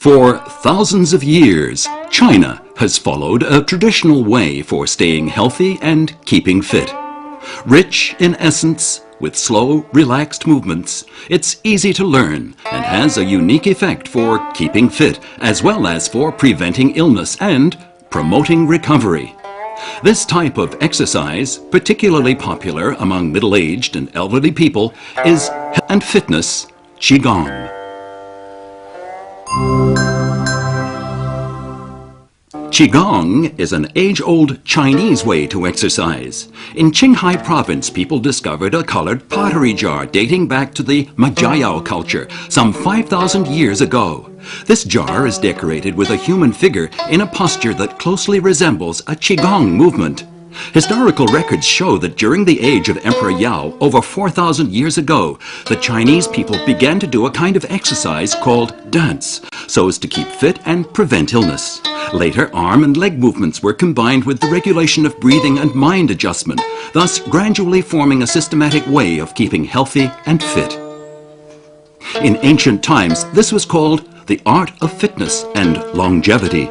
For thousands of years, China has followed a traditional way for staying healthy and keeping fit. Rich in essence, with slow, relaxed movements, it's easy to learn and has a unique effect for keeping fit, as well as for preventing illness and promoting recovery. This type of exercise, particularly popular among middle-aged and elderly people, is health and fitness Qigong. Qigong is an age-old Chinese way to exercise. In Qinghai province, people discovered a colored pottery jar dating back to the Majayao culture some 5,000 years ago. This jar is decorated with a human figure in a posture that closely resembles a Qigong movement. Historical records show that during the age of Emperor Yao, over 4,000 years ago, the Chinese people began to do a kind of exercise called dance, so as to keep fit and prevent illness. Later, arm and leg movements were combined with the regulation of breathing and mind adjustment, thus gradually forming a systematic way of keeping healthy and fit. In ancient times, this was called the art of fitness and longevity.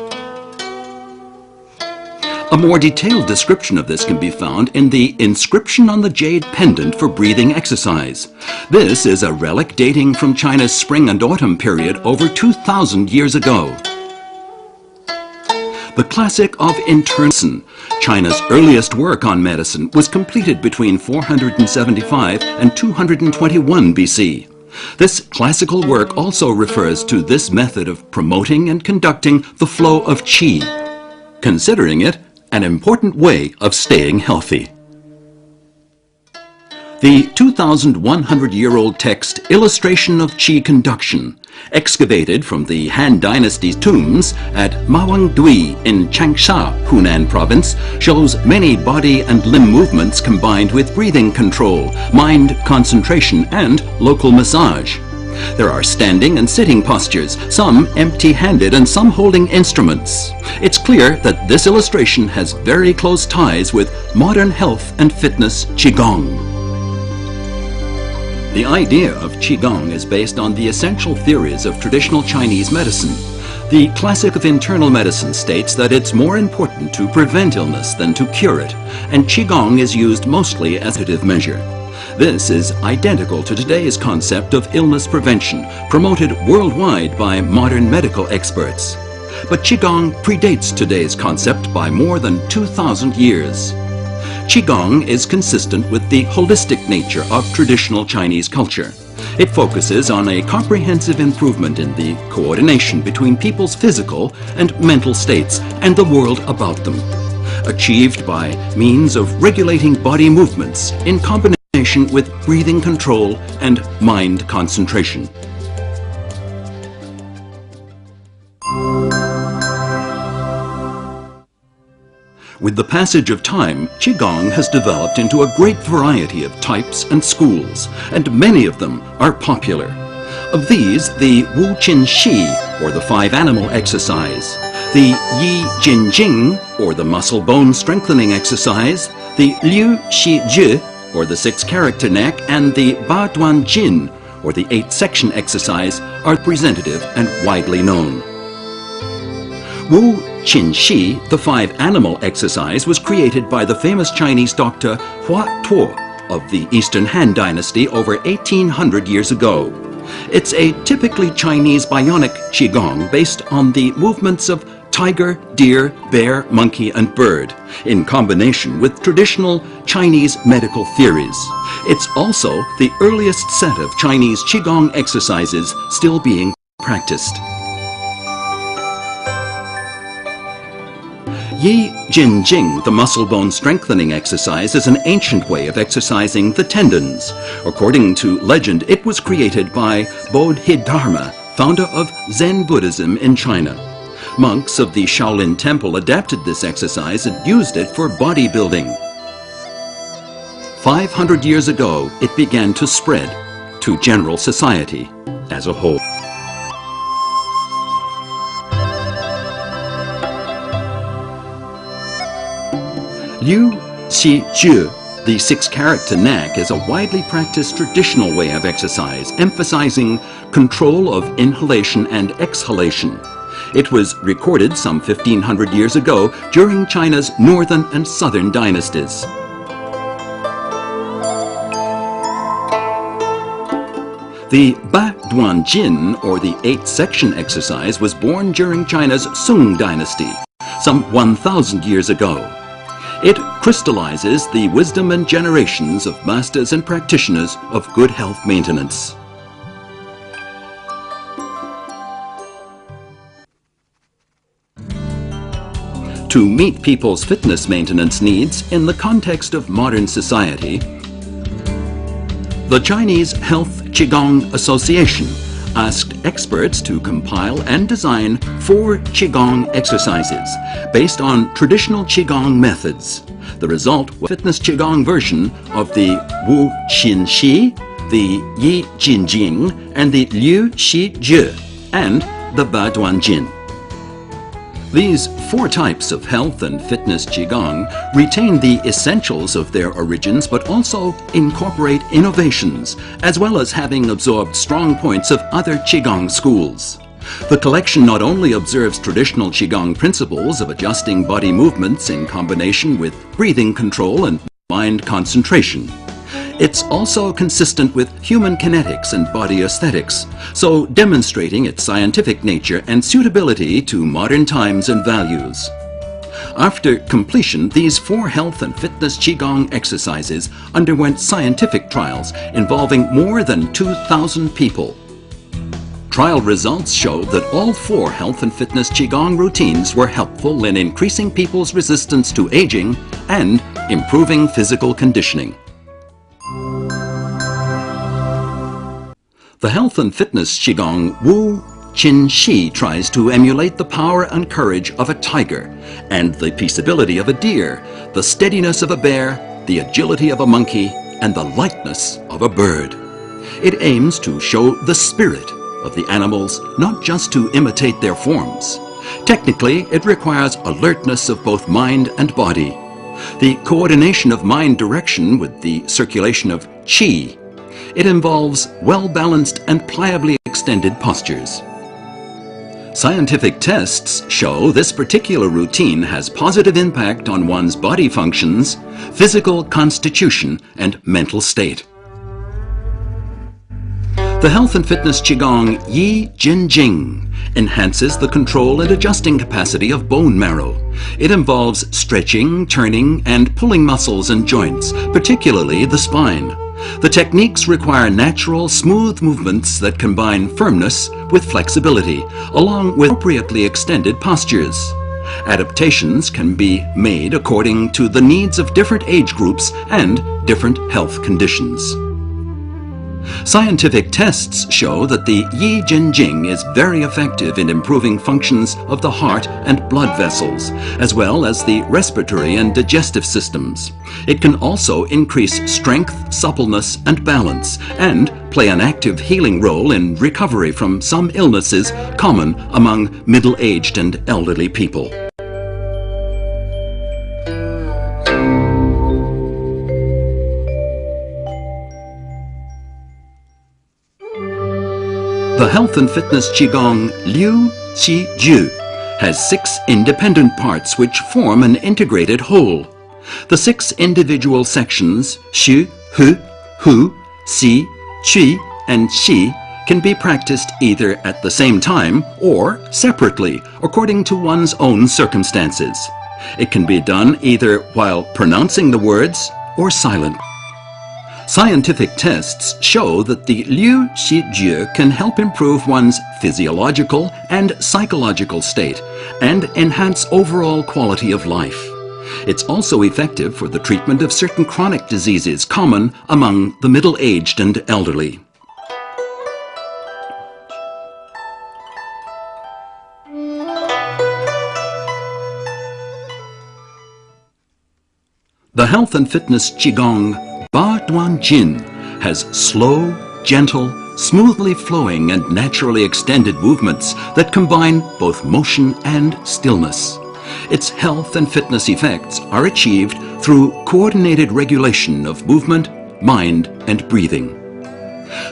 A more detailed description of this can be found in the inscription on the jade pendant for breathing exercise. This is a relic dating from China's spring and autumn period over 2,000 years ago. The classic of Medicine, China's earliest work on medicine, was completed between 475 and 221 BC. This classical work also refers to this method of promoting and conducting the flow of qi, considering it an important way of staying healthy. The 2,100-year-old text Illustration of Qi Conduction, excavated from the Han Dynasty's tombs at Mawangdui in Changsha, Hunan province, shows many body and limb movements combined with breathing control, mind concentration, and local massage. There are standing and sitting postures, some empty-handed and some holding instruments. It's clear that this illustration has very close ties with modern health and fitness Qigong. The idea of Qigong is based on the essential theories of traditional Chinese medicine. The classic of internal medicine states that it's more important to prevent illness than to cure it, and Qigong is used mostly as a preventative measure. This is identical to today's concept of illness prevention, promoted worldwide by modern medical experts. But Qigong predates today's concept by more than 2,000 years. Qigong is consistent with the holistic nature of traditional Chinese culture. It focuses on a comprehensive improvement in the coordination between people's physical and mental states and the world about them, achieved by means of regulating body movements in combination with breathing control and mind concentration. With the passage of time, Qigong has developed into a great variety of types and schools, and many of them are popular. Of these, the Wu Qin Shi, or the five animal exercise, the Yi Jin Jing, or the muscle bone strengthening exercise, the Liu Xi Zhi, or the six character neck, and the Ba Duan Jin, or the 8-section exercise, are representative and widely known. Wu Qin Shi, the five animal exercise, was created by the famous Chinese doctor Hua Tuo of the Eastern Han Dynasty over 1,800 years ago. It's a typically Chinese bionic Qigong based on the movements of tiger, deer, bear, monkey, and bird, in combination with traditional Chinese medical theories. It's also the earliest set of Chinese Qigong exercises still being practiced. Yi Jin Jing, the muscle bone strengthening exercise, is an ancient way of exercising the tendons. According to legend, it was created by Bodhidharma, founder of Zen Buddhism in China. Monks of the Shaolin Temple adapted this exercise and used it for bodybuilding. 500 years ago, it began to spread to general society as a whole. Liu Xi Zhi, The 6-character knack is a widely practiced traditional way of exercise, emphasizing control of inhalation and exhalation. It was recorded some 1500 years ago during China's northern and southern dynasties. The Ba Duan Jin, or the 8-section exercise, was born during China's Sung dynasty, some 1000 years ago. It crystallizes the wisdom and generations of masters and practitioners of good health maintenance. To meet people's fitness maintenance needs in the context of modern society, the Chinese Health Qigong Association asked experts to compile and design 4 Qigong exercises based on traditional Qigong methods. The result was a fitness Qigong version of the Wu Qin Shi, the Yi Jin Jing, and the Liu Xi Jie, and the Ba Duan Jin. These 4 types of health and fitness Qigong retain the essentials of their origins, but also incorporate innovations, as well as having absorbed strong points of other Qigong schools. The collection not only observes traditional Qigong principles of adjusting body movements in combination with breathing control and mind concentration. It's also consistent with human kinetics and body aesthetics, so demonstrating its scientific nature and suitability to modern times and values. After completion, these 4 health and fitness Qigong exercises underwent scientific trials involving more than 2,000 people. Trial results showed that all 4 health and fitness Qigong routines were helpful in increasing people's resistance to aging and improving physical conditioning. The health and fitness Qigong Wu Qin Shi tries to emulate the power and courage of a tiger, and the peaceability of a deer, the steadiness of a bear, the agility of a monkey, and the lightness of a bird. It aims to show the spirit of the animals, not just to imitate their forms. Technically, it requires alertness of both mind and body, the coordination of mind direction with the circulation of qi. It involves well-balanced and pliably extended postures. Scientific tests show this particular routine has positive impact on one's body functions, physical constitution, and mental state. The health and fitness Qigong Yi Jin Jing enhances the control and adjusting capacity of bone marrow. It involves stretching, turning, and pulling muscles and joints, particularly the spine. The techniques require natural, smooth movements that combine firmness with flexibility, along with appropriately extended postures. Adaptations can be made according to the needs of different age groups and different health conditions. Scientific tests show that the Yi Jin Jing is very effective in improving functions of the heart and blood vessels, as well as the respiratory and digestive systems. It can also increase strength, suppleness, and balance, and play an active healing role in recovery from some illnesses common among middle-aged and elderly people. The health and fitness Qigong Liu Qi Jie has 6 independent parts which form an integrated whole. The 6 individual sections, Xu, Hu, Hu, Si, Qi, and Xi, can be practiced either at the same time or separately, according to one's own circumstances. It can be done either while pronouncing the words or silent. Scientific tests show that the Liu Xi Jie can help improve one's physiological and psychological state and enhance overall quality of life. It's also effective for the treatment of certain chronic diseases common among the middle-aged and elderly. The health and fitness Qigong Ba Duan Jin has slow, gentle, smoothly flowing and naturally extended movements that combine both motion and stillness. Its health and fitness effects are achieved through coordinated regulation of movement, mind, and breathing.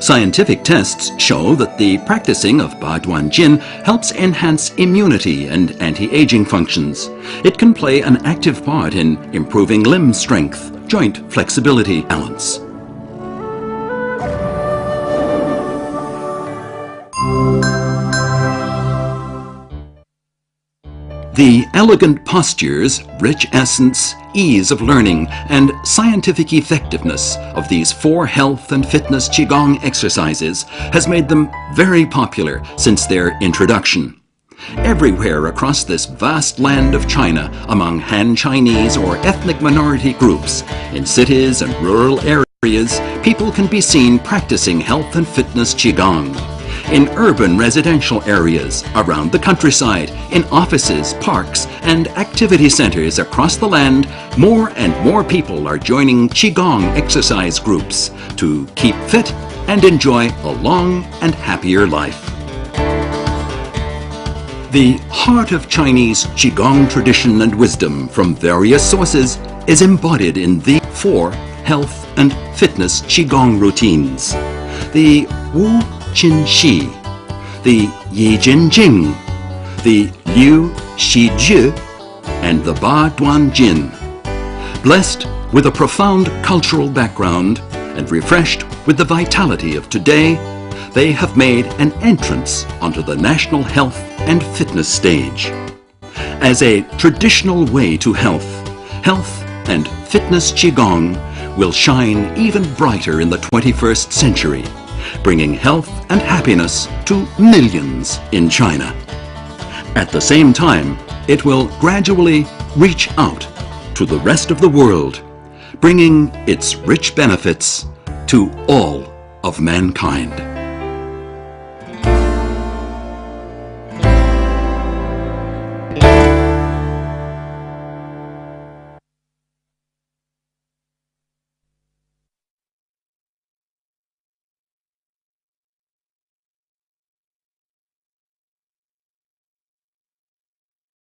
Scientific tests show that the practicing of Ba Duan Jin helps enhance immunity and anti-aging functions. It can play an active part in improving limb strength, joint flexibility, balance. The elegant postures, rich essence, ease of learning, and scientific effectiveness of these 4 health and fitness Qigong exercises has made them very popular since their introduction. Everywhere across this vast land of China, among Han Chinese or ethnic minority groups, in cities and rural areas, people can be seen practicing health and fitness Qigong. In urban residential areas, around the countryside, in offices, parks, and activity centers across the land, more and more people are joining Qigong exercise groups to keep fit and enjoy a long and happier life. The heart of Chinese Qigong tradition and wisdom from various sources is embodied in the 4 health and fitness Qigong routines. The Wu Qin Shi, the Yi Jin Jing, the Liu Xi Ju, and the Ba Duan Jin. Blessed with a profound cultural background and refreshed with the vitality of today, they have made an entrance onto the national health and fitness stage. As a traditional way to health, health and fitness Qigong will shine even brighter in the 21st century, bringing health and happiness to millions in China. At the same time, it will gradually reach out to the rest of the world, bringing its rich benefits to all of mankind.